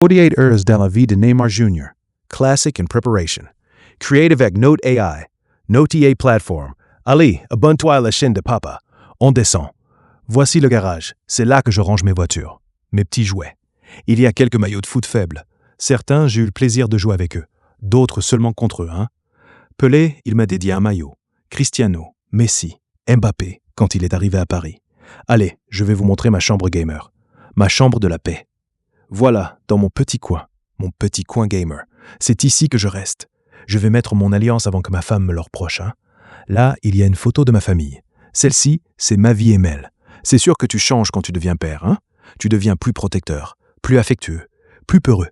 48 heures dans la vie de Neymar Jr. Classic and Preparation. Creative avec Note AI. Note AI Platform. Allez, abonne-toi à la chaîne de papa. On descend. Voici le garage. C'est là que je range mes voitures. Mes petits jouets. Il y a quelques maillots de foot faibles. Certains, j'ai eu le plaisir de jouer avec eux. D'autres seulement contre eux, hein. Pelé, il m'a dédié un maillot. Cristiano, Messi, Mbappé, quand il est arrivé à Paris. Allez, je vais vous montrer ma chambre gamer. Ma chambre de la paix. Voilà, dans mon petit coin gamer. C'est ici que je reste. Je vais mettre mon alliance avant que ma femme me le reproche. Hein. Là, il y a une photo de ma famille. Celle-ci, c'est ma vie et Mel. C'est sûr que tu changes quand tu deviens père. Hein. Tu deviens plus protecteur, plus affectueux, plus peureux.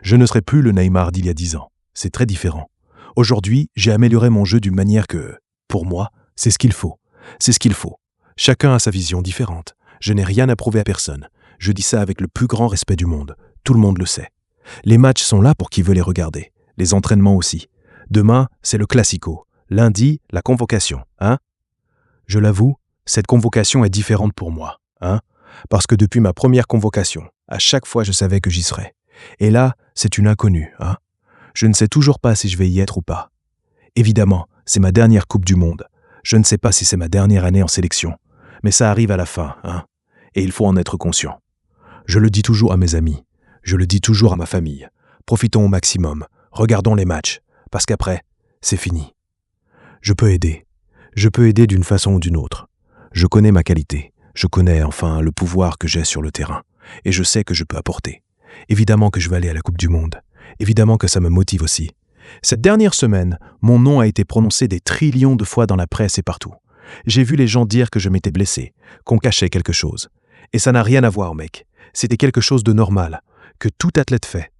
Je ne serai plus le Neymar d'il y a 10 ans. C'est très différent. Aujourd'hui, j'ai amélioré mon jeu d'une manière que, pour moi, c'est ce qu'il faut. C'est ce qu'il faut. Chacun a sa vision différente. Je n'ai rien à prouver à personne. Je dis ça avec le plus grand respect du monde. Tout le monde le sait. Les matchs sont là pour qui veut les regarder. Les entraînements aussi. Demain, c'est le Classico. Lundi, la convocation. Hein? Je l'avoue, cette convocation est différente pour moi. Hein? Parce que depuis ma première convocation, à chaque fois je savais que j'y serais. Et là, c'est une inconnue. Hein? Je ne sais toujours pas si je vais y être ou pas. Évidemment, c'est ma dernière Coupe du Monde. Je ne sais pas si c'est ma dernière année en sélection. Mais ça arrive à la fin. Hein? Et il faut en être conscient. Je le dis toujours à mes amis, je le dis toujours à ma famille. Profitons au maximum, regardons les matchs, parce qu'après, c'est fini. Je peux aider d'une façon ou d'une autre. Je connais ma qualité, je connais enfin le pouvoir que j'ai sur le terrain, et je sais que je peux apporter. Évidemment que je vais aller à la Coupe du Monde, évidemment que ça me motive aussi. Cette dernière semaine, mon nom a été prononcé des trillions de fois dans la presse et partout. J'ai vu les gens dire que je m'étais blessé, qu'on cachait quelque chose. Et ça n'a rien à voir, mec. C'était quelque chose de normal, que tout athlète fait.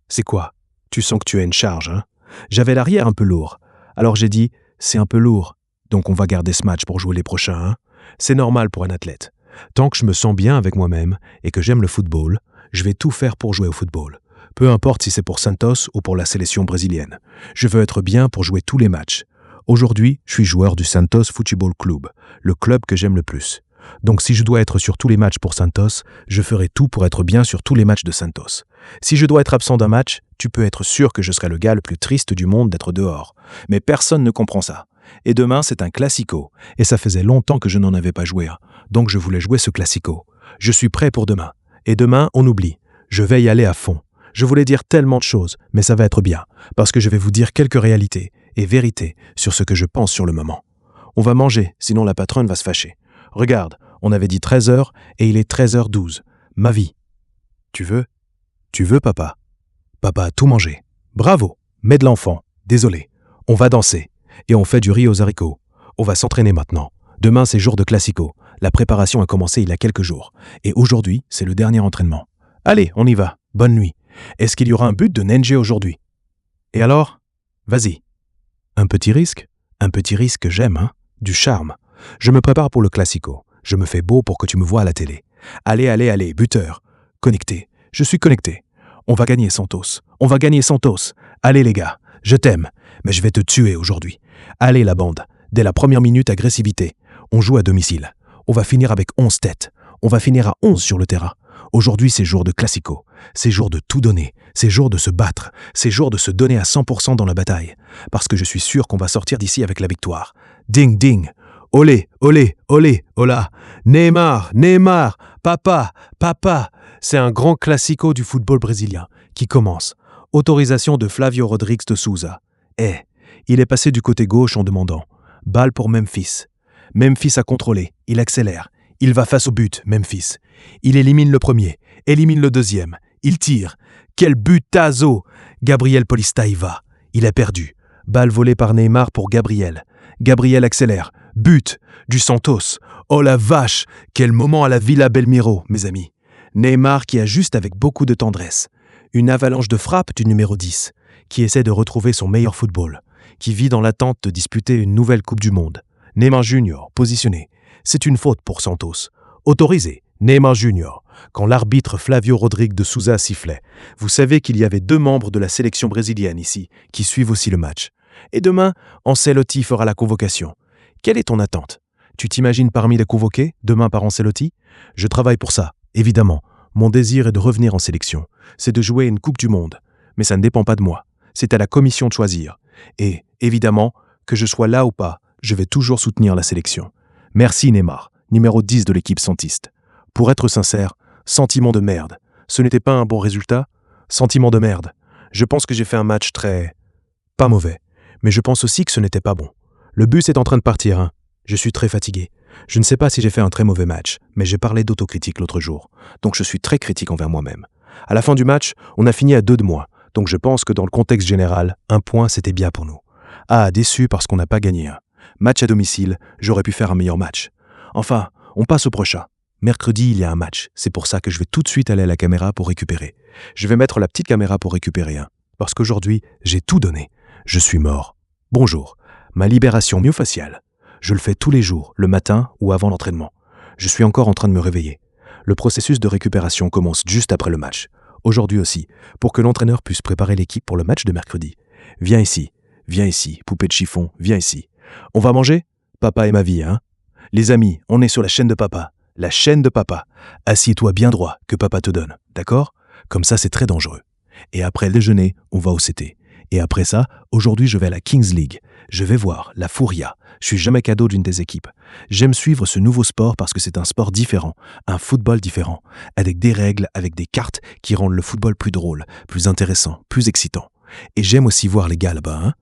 C'est quoi? Tu sens que tu as une charge, hein? J'avais l'arrière un peu lourd. Alors j'ai dit, c'est un peu lourd. Donc on va garder ce match pour jouer les prochains, hein? C'est normal pour un athlète. Tant que je me sens bien avec moi-même et que j'aime le football, je vais tout faire pour jouer au football. Peu importe si c'est pour Santos ou pour la sélection brésilienne. Je veux être bien pour jouer tous les matchs. Aujourd'hui, je suis joueur du Santos Futebol Clube, le club que j'aime le plus. Donc si je dois être sur tous les matchs pour Santos, je ferai tout pour être bien sur tous les matchs de Santos. Si je dois être absent d'un match, tu peux être sûr que je serai le gars le plus triste du monde d'être dehors. Mais personne ne comprend ça. Et demain, c'est un classico. Et ça faisait longtemps que je n'en avais pas joué. Donc je voulais jouer ce classico. Je suis prêt pour demain. Et demain, on oublie. Je vais y aller à fond. Je voulais dire tellement de choses, mais ça va être bien. Parce que je vais vous dire quelques réalités et vérités sur ce que je pense sur le moment. On va manger, sinon la patronne va se fâcher. Regarde, on avait dit 13h et il est 13h12. Ma vie. Tu veux? Tu veux, papa? Papa a tout mangé. Bravo. Mets de l'enfant. Désolé. On va danser. Et on fait du riz aux haricots. On va s'entraîner maintenant. Demain, c'est jour de classico. La préparation a commencé il y a quelques jours. Et aujourd'hui, c'est le dernier entraînement. Allez, on y va. Bonne nuit. Est-ce qu'il y aura un but de Nenje aujourd'hui? Et alors? Vas-y. Un petit risque? Un petit risque que j'aime, hein? Du charme. Je me prépare pour le Classico. Je me fais beau pour que tu me vois à la télé. Allez, buteur. Connecté. Je suis connecté. On va gagner Santos. On va gagner Santos. Allez les gars, je t'aime, mais je vais te tuer aujourd'hui. Allez la bande. Dès la première minute, agressivité. On joue à domicile. On va finir avec 11 têtes. On va finir à 11 sur le terrain. Aujourd'hui, c'est jour de Classico. C'est jour de tout donner. C'est jour de se battre. C'est jour de se donner à 100% dans la bataille. Parce que je suis sûr qu'on va sortir d'ici avec la victoire. Ding, ding. Olé, olé, olé, hola. Neymar, Neymar, papa, papa. C'est un grand classico du football brésilien qui commence. Autorisation de Flavio Rodrigues de Souza. Il est passé du côté gauche en demandant. Balle pour Memphis. Memphis a contrôlé. Il accélère. Il va face au but, Memphis. Il élimine le premier, élimine le deuxième. Il tire. Quel butazo! Gabriel Polista y va. Il a perdu. Balle volée par Neymar pour Gabriel. Gabriel accélère. But du Santos. Oh la vache! Quel moment à la Villa Belmiro, mes amis. Neymar qui ajuste avec beaucoup de tendresse. Une avalanche de frappes du numéro 10, qui essaie de retrouver son meilleur football, qui vit dans l'attente de disputer une nouvelle Coupe du Monde. Neymar Junior, positionné. C'est une faute pour Santos. Autorisé, Neymar Junior. Quand l'arbitre Flavio Rodrigues de Souza sifflait, vous savez qu'il y avait 2 membres de la sélection brésilienne ici, qui suivent aussi le match. Et demain, Ancelotti fera la convocation. Quelle est ton attente? Tu t'imagines parmi les convoqués, demain par Ancelotti? Je travaille pour ça, évidemment. Mon désir est de revenir en sélection. C'est de jouer une Coupe du Monde. Mais ça ne dépend pas de moi. C'est à la commission de choisir. Et, évidemment, que je sois là ou pas, je vais toujours soutenir la sélection. Merci Neymar, numéro 10 de l'équipe santiste. Pour être sincère, sentiment de merde. Ce n'était pas un bon résultat? Sentiment de merde. Je pense que j'ai fait un match pas mauvais. Mais je pense aussi que ce n'était pas bon. Le bus est en train de partir, hein. Je suis très fatigué. Je ne sais pas si j'ai fait un très mauvais match, mais j'ai parlé d'autocritique l'autre jour. Donc je suis très critique envers moi-même. À la fin du match, on a fini à 2 de moins. Donc je pense que dans le contexte général, 1 point c'était bien pour nous. Ah, déçu parce qu'on n'a pas gagné un. Match à domicile, j'aurais pu faire un meilleur match. Enfin, on passe au prochain. Mercredi, il y a un match. C'est pour ça que je vais tout de suite aller à la caméra pour récupérer. Je vais mettre la petite caméra pour récupérer un. Parce qu'aujourd'hui, j'ai tout donné. Je suis mort. Bonjour. Ma libération myofaciale. Je le fais tous les jours, le matin ou avant l'entraînement. Je suis encore en train de me réveiller. Le processus de récupération commence juste après le match. Aujourd'hui aussi, pour que l'entraîneur puisse préparer l'équipe pour le match de mercredi. Viens ici, poupée de chiffon, viens ici. On va manger? Papa et ma vie, hein? Les amis, on est sur la chaîne de papa. La chaîne de papa. Assieds-toi bien droit, que papa te donne, d'accord? Comme ça, c'est très dangereux. Et après le déjeuner, on va au CT. Et après ça, aujourd'hui, je vais à la Kings League. Je vais voir la Furia. Je suis jamais cadeau d'une des équipes. J'aime suivre ce nouveau sport parce que c'est un sport différent, un football différent, avec des règles, avec des cartes qui rendent le football plus drôle, plus intéressant, plus excitant. Et j'aime aussi voir les gars là-bas, hein.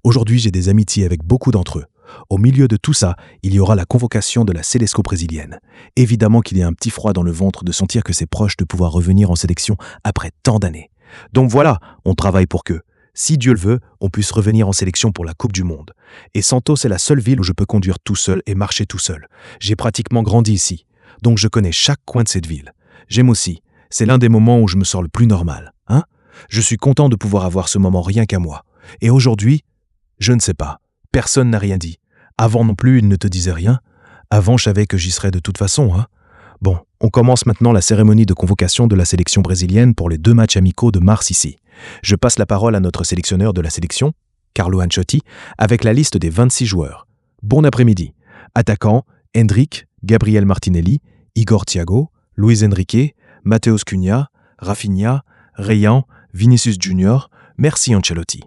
Aujourd'hui, j'ai des amitiés avec beaucoup d'entre eux. Au milieu de tout ça, il y aura la convocation de la Sélesko brésilienne. Évidemment qu'il y a un petit froid dans le ventre de sentir que c'est proche de pouvoir revenir en sélection après tant d'années. Donc voilà, on travaille pour que, si Dieu le veut, on puisse revenir en sélection pour la Coupe du Monde. Et Santos est la seule ville où je peux conduire tout seul et marcher tout seul. J'ai pratiquement grandi ici, donc je connais chaque coin de cette ville. J'aime aussi, c'est l'un des moments où je me sens le plus normal, hein? Je suis content de pouvoir avoir ce moment rien qu'à moi. Et aujourd'hui, je ne sais pas, personne n'a rien dit. Avant non plus, il ne te disait rien. Avant, je savais que j'y serais de toute façon, hein? Bon, on commence maintenant la cérémonie de convocation de la sélection brésilienne pour les 2 matchs amicaux de mars ici. Je passe la parole à notre sélectionneur de la sélection, Carlo Ancelotti, avec la liste des 26 joueurs. Bon après-midi. Attaquant, Hendrick, Gabriel Martinelli, Igor Thiago, Luis Enrique, Mateus Cunha, Rafinha, Rayan, Vinicius Junior. Merci Ancelotti.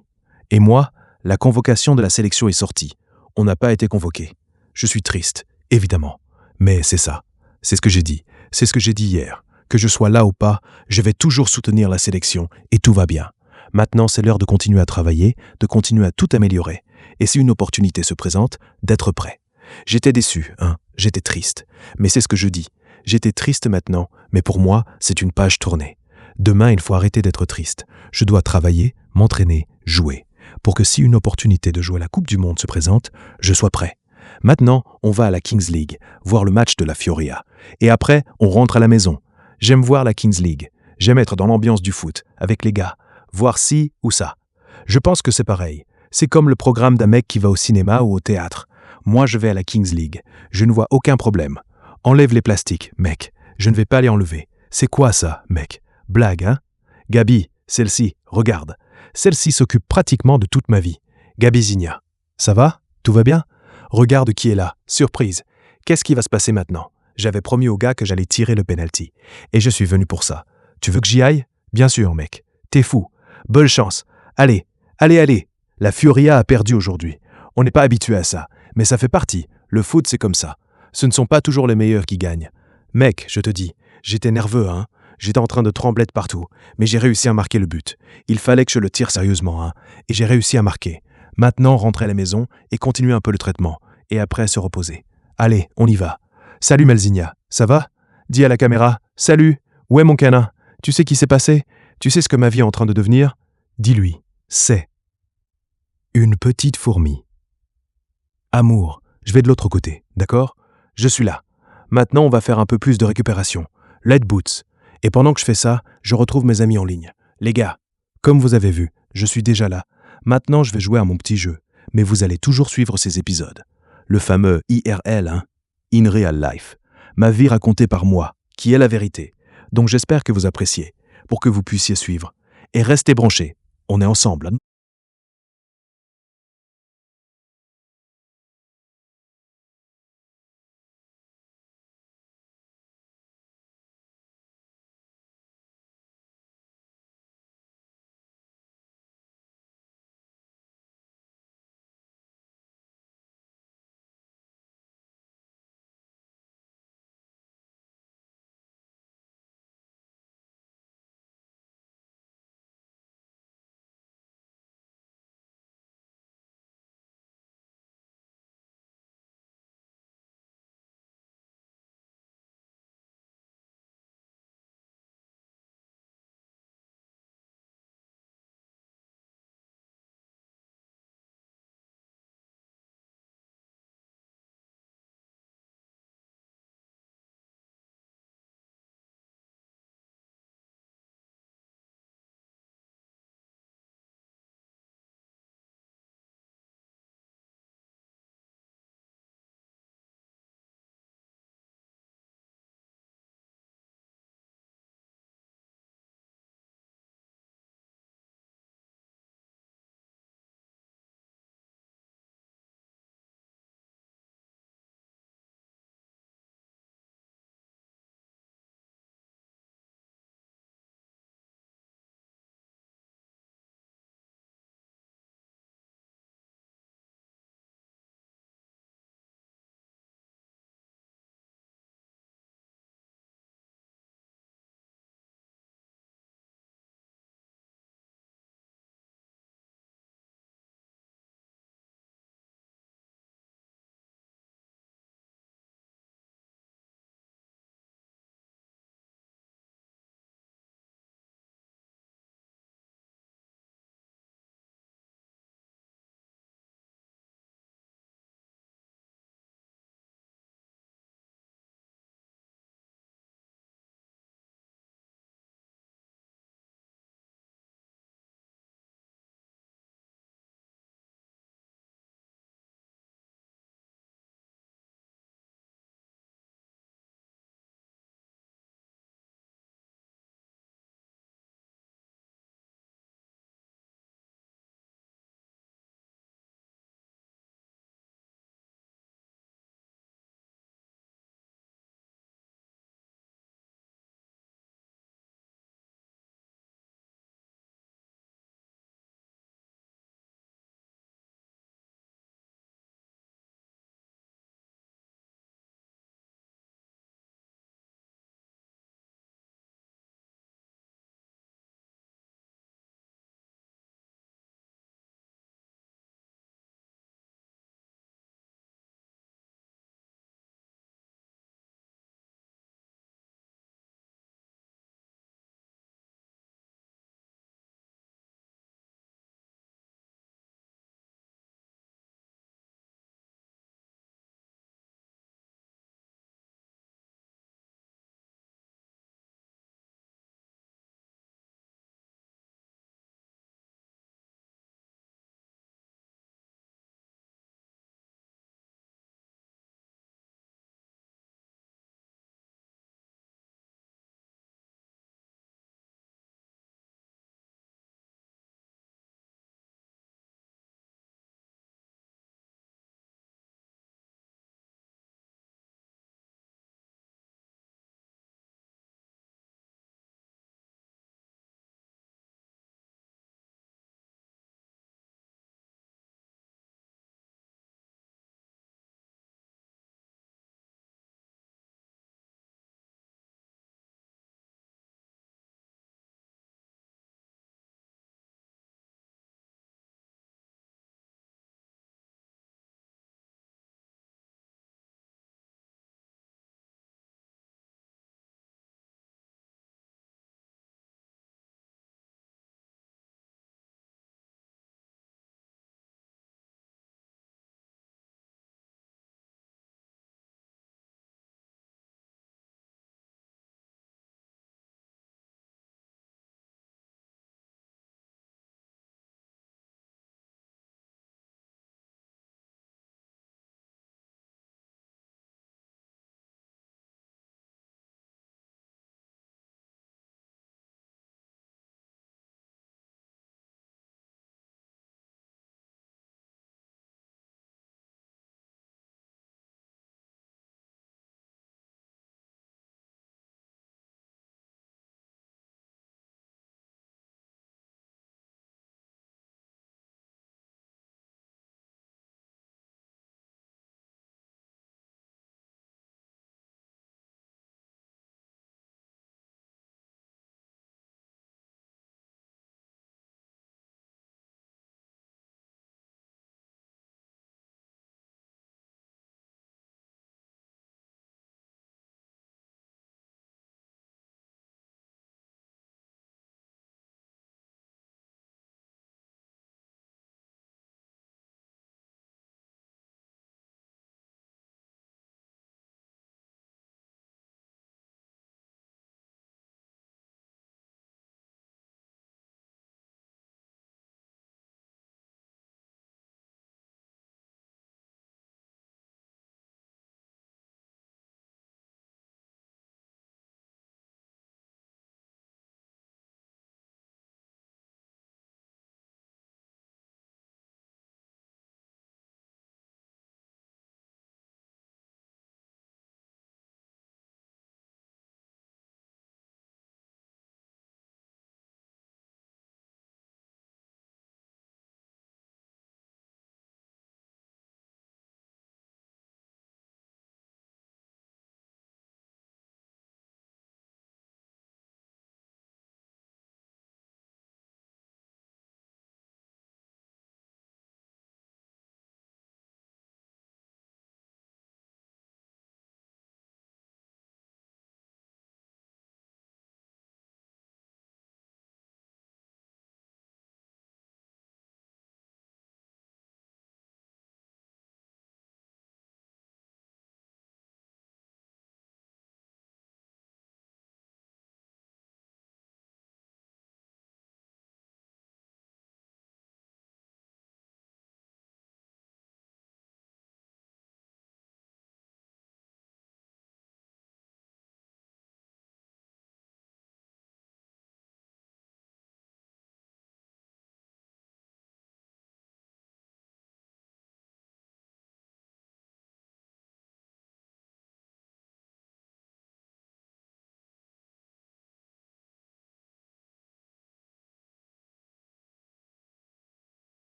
Et moi, la convocation de la sélection est sortie. On n'a pas été convoqué. Je suis triste, évidemment. Mais c'est ça. C'est ce que j'ai dit. C'est ce que j'ai dit hier. Que je sois là ou pas, je vais toujours soutenir la sélection et tout va bien. Maintenant, c'est l'heure de continuer à travailler, de continuer à tout améliorer. Et si une opportunité se présente, d'être prêt. J'étais déçu, hein, j'étais triste. Mais c'est ce que je dis. J'étais triste maintenant, mais pour moi, c'est une page tournée. Demain, il faut arrêter d'être triste. Je dois travailler, m'entraîner, jouer. Pour que si une opportunité de jouer la Coupe du Monde se présente, je sois prêt. Maintenant, on va à la Kings League, voir le match de la Fioria. Et après, on rentre à la maison. J'aime voir la Kings League. J'aime être dans l'ambiance du foot, avec les gars. Voir ci ou ça. Je pense que c'est pareil. C'est comme le programme d'un mec qui va au cinéma ou au théâtre. Moi, je vais à la Kings League. Je ne vois aucun problème. Enlève les plastiques, mec. Je ne vais pas les enlever. C'est quoi ça, mec? Blague, hein? Gabi, celle-ci, regarde. Celle-ci s'occupe pratiquement de toute ma vie. Gabi Zigna. Ça va? Tout va bien? Regarde qui est là. Surprise. Qu'est-ce qui va se passer maintenant? J'avais promis au gars que j'allais tirer le penalty. Et je suis venu pour ça. Tu veux que j'y aille? Bien sûr, mec. T'es fou. Bonne chance. Allez, allez. La Furia a perdu aujourd'hui. On n'est pas habitué à ça. Mais ça fait partie. Le foot, c'est comme ça. Ce ne sont pas toujours les meilleurs qui gagnent. Mec, je te dis, j'étais nerveux, hein. J'étais en train de trembler de partout. Mais j'ai réussi à marquer le but. Il fallait que je le tire sérieusement, hein. Et j'ai réussi à marquer. Maintenant, rentrer à la maison et continuer un peu le traitement. Et après, se reposer. Allez, on y va. Salut Malzigna, ça va? Dis à la caméra, salut, où est mon canin? Tu sais qui s'est passé? Tu sais ce que ma vie est en train de devenir? Dis-lui, c'est une petite fourmi. Amour, je vais de l'autre côté, d'accord? Je suis là. Maintenant, on va faire un peu plus de récupération. Let boots. Et pendant que je fais ça, je retrouve mes amis en ligne. Les gars, comme vous avez vu, je suis déjà là. Maintenant, je vais jouer à mon petit jeu. Mais vous allez toujours suivre ces épisodes. Le fameux IRL, hein? In Real Life. Ma vie racontée par moi, qui est la vérité. Donc j'espère que vous appréciez, pour que vous puissiez suivre. Et restez branchés. On est ensemble, hein?